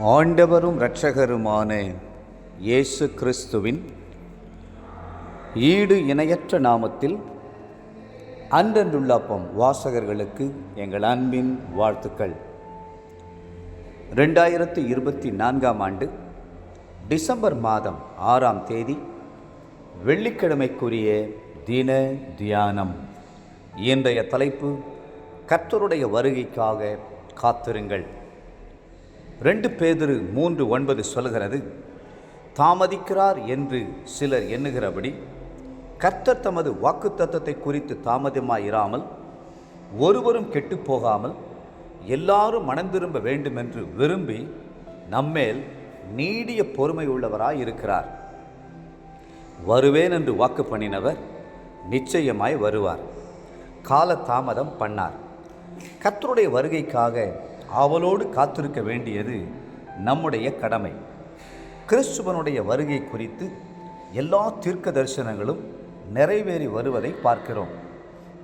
ஆண்டவரும் இரட்சகருமான இயேசு கிறிஸ்துவின் ஈடு இணையற்ற நாமத்தில் அன்றன்றுள்ளப்பம் வாசகர்களுக்கு எங்கள் அன்பின் வாழ்த்துக்கள். 2024 ஆண்டு டிசம்பர் மாதம் 6ஆம் தேதி வெள்ளிக்கிழமைக்குரிய தின தியானம். இன்றைய தலைப்பு, கர்த்தருடைய வருகைக்காக காத்திருங்கள். 2 பேதுரு 3:9 சொல்கிறது, தாமதிக்கிறார் என்று சிலர் எண்ணுகிறபடி கர்த்தர் தமது வாக்குத்தத்தத்தை குறித்து தாமதமாயிராமல் ஒருவரும் கெட்டுப்போகாமல் எல்லாரும் மனந்திரும்ப வேண்டுமென்று விரும்பி நம்மேல் நீடிய பொறுமை உள்ளவராய் இருக்கிறார். வருவேன் என்று வாக்கு பண்ணினவர் நிச்சயமாய் வருவார். கால தாமதம் பண்ணார். கர்த்தருடைய வருகைக்காக ஆவலோடு காத்திருக்க வேண்டியது நம்முடைய கடமை. கிறிஸ்துவனுடைய வருகை குறித்து எல்லா தீர்க்க தரிசனங்களும் நிறைவேறி வருவதை பார்க்கிறோம்.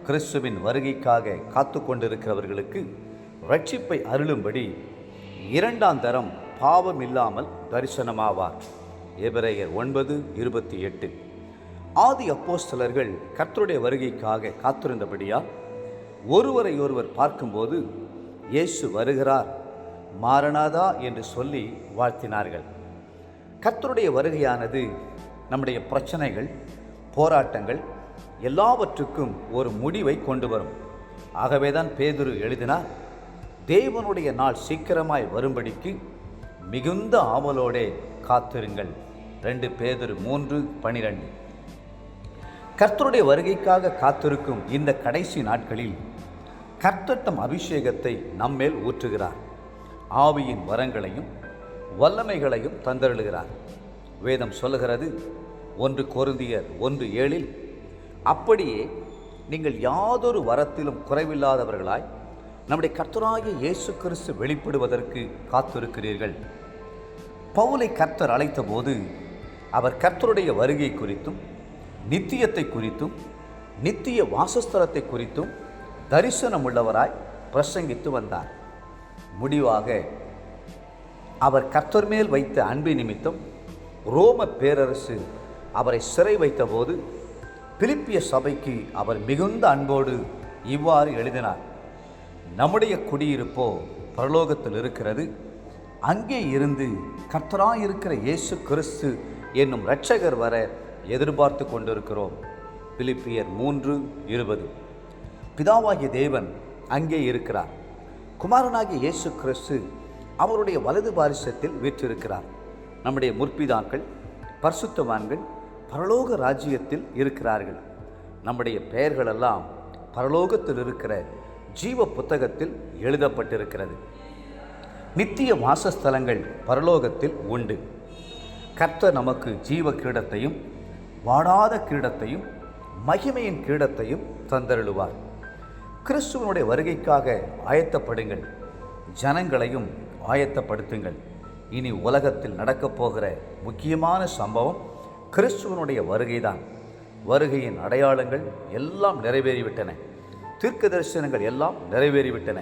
கிறிஸ்துவின் வருகைக்காக காத்து கொண்டிருக்கிறவர்களுக்கு இரட்சிப்பை அருளும்படி 2ஆம் தரம் பாவம் இல்லாமல் தரிசனமாவார். எபிரேயர் 9:28. ஆதி அப்போஸ்தலர்கள் கர்த்தருடைய வருகைக்காக காத்திருந்தபடியால் ஒருவரை ஒருவர் பார்க்கும்போது இயேசு வருகிறார், மாரநாதா என்று சொல்லி வாழ்த்தினார்கள். கர்த்தருடைய வருகையானது நம்முடைய பிரச்சனைகள், போராட்டங்கள் எல்லாவற்றுக்கும் ஒரு முடிவை கொண்டு வரும். ஆகவேதான் பேதுரு எழுதினார், தேவனுடைய நாள் சீக்கிரமாய் வரும்படிக்கு மிகுந்த ஆவலோடே காத்திருங்கள். 2 பேதுரு 3:12. கர்த்தருடைய வருகைக்காக காத்திருக்கும் இந்த கடைசி நாட்களில் கர்த்தர் தம் அபிஷேகத்தை நம்மேல் ஊற்றுகிறார். ஆவியின் வரங்களையும் வல்லமைகளையும் தந்தருளுகிறார். வேதம் சொல்லுகிறது, 1 கொரிந்தியர் 1:7, அப்படியே நீங்கள் யாதொரு வரத்திலும் குறைவில்லாதவர்களாய் நம்முடைய கர்த்தராகிய இயேசு கிறிஸ்து வெளிப்படுவதற்கு காத்திருக்கிறீர்கள். பவுலை கர்த்தர் அழைத்த போது அவர் கர்த்தருடைய வருகை குறித்தும் நித்தியத்தை குறித்தும் நித்திய வாசஸ்தலத்தை குறித்தும் தரிசனம் உள்ளவராய் பிரசங்கித்து வந்தார். முடிவாக அவர் கர்த்தர் மேல் வைத்த அன்பு நிமித்தம் ரோம பேரரசு அவரை சிறை வைத்த போது பிலிப்பிய சபைக்கு அவர் மிகுந்த அன்போடு இவ்வாறு எழுதினார், நம்முடைய குடியிருப்போ பரலோகத்தில் இருக்கிறது, அங்கே இருந்து கர்த்தராயிருக்கிற இயேசு கிறிஸ்து என்னும் இரட்சகர் வர எதிர்பார்த்து கொண்டிருக்கிறோம். பிலிப்பியர் 3:20. பிதாவாகிய தேவன் அங்கே இருக்கிறார். குமாரனாகிய இயேசு கிறிஸ்து அவருடைய வலது பாரிசத்தில் வீற்றிருக்கிறார். நம்முடைய முற்பிதாக்கள் பரிசுத்தவான்கள் பரலோக ராஜ்யத்தில் இருக்கிறார்கள். நம்முடைய பெயர்களெல்லாம் பரலோகத்தில் இருக்கிற ஜீவ புத்தகத்தில் எழுதப்பட்டிருக்கிறது. நித்திய வாசஸ்தலங்கள் பரலோகத்தில் உண்டு. கர்த்தர் நமக்கு ஜீவ கிரீடத்தையும் வாடாத கிரீடத்தையும் மகிமையின் கிரீடத்தையும் தந்தருளுவார். கிறிஸ்துவனுடைய வருகைக்காக ஆயத்தப்படுங்கள், ஜனங்களையும் ஆயத்தப்படுத்துங்கள். இனி உலகத்தில் நடக்கப் போகிற முக்கியமான சம்பவம் கிறிஸ்துவனுடைய வருகைதான். வருகையின் அடையாளங்கள் எல்லாம் நிறைவேறிவிட்டன. தீர்க்க தரிசனங்கள் எல்லாம் நிறைவேறிவிட்டன.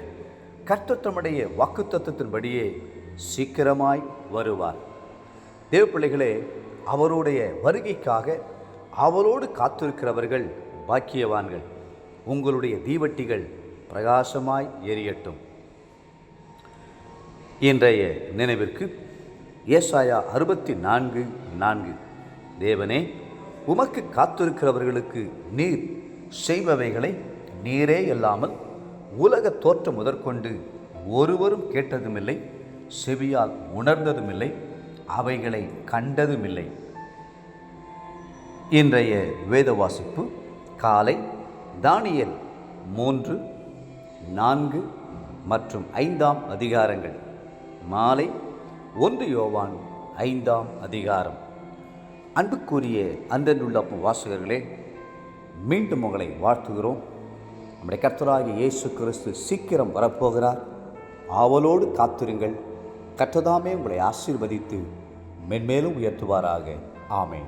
கர்த்தர் தம்முடைய வாக்குத்தத்தத்தின்படியே சீக்கிரமாய் வருவார். தேவ பிள்ளைகளே, அவருடைய வருகைக்காக அவரோடு காத்திருக்கிறவர்கள் பாக்கியவான்கள். உங்களுடைய தீவட்டிகள் பிரகாசமாய் எரியட்டும். இன்றைய நினைவிற்கு ஏசாயா 64:4. தேவனே, உமக்கு காத்திருக்கிறவர்களுக்கு நீர் செய்பவைகளை நீரே அல்லாமல் உலக தோற்றம் முதற்கொண்டு ஒருவரும் கேட்டதுமில்லை, செவியால் உணர்ந்ததுமில்லை, அவைகளை கண்டதுமில்லை. இன்றைய வேத வாசிப்பு காலை தானியேல் 3, 4 மற்றும் 5ஆம் அதிகாரங்கள். மாலை 1 யோவான் 5ஆம் அதிகாரம். அன்புக்குரிய அன்றன்றுள்ள வாசகர்களே, மீண்டும் உங்களை வாழ்த்துகிறோம். நம்முடைய கர்த்தராகிய இயேசு கிறிஸ்து சீக்கிரம் வரப்போகிறார். ஆவலோடு காத்திருங்கள். கர்த்ததாமே உங்களை ஆசீர்வதித்து மென்மேலும் உயர்த்துவாராக. ஆமென்.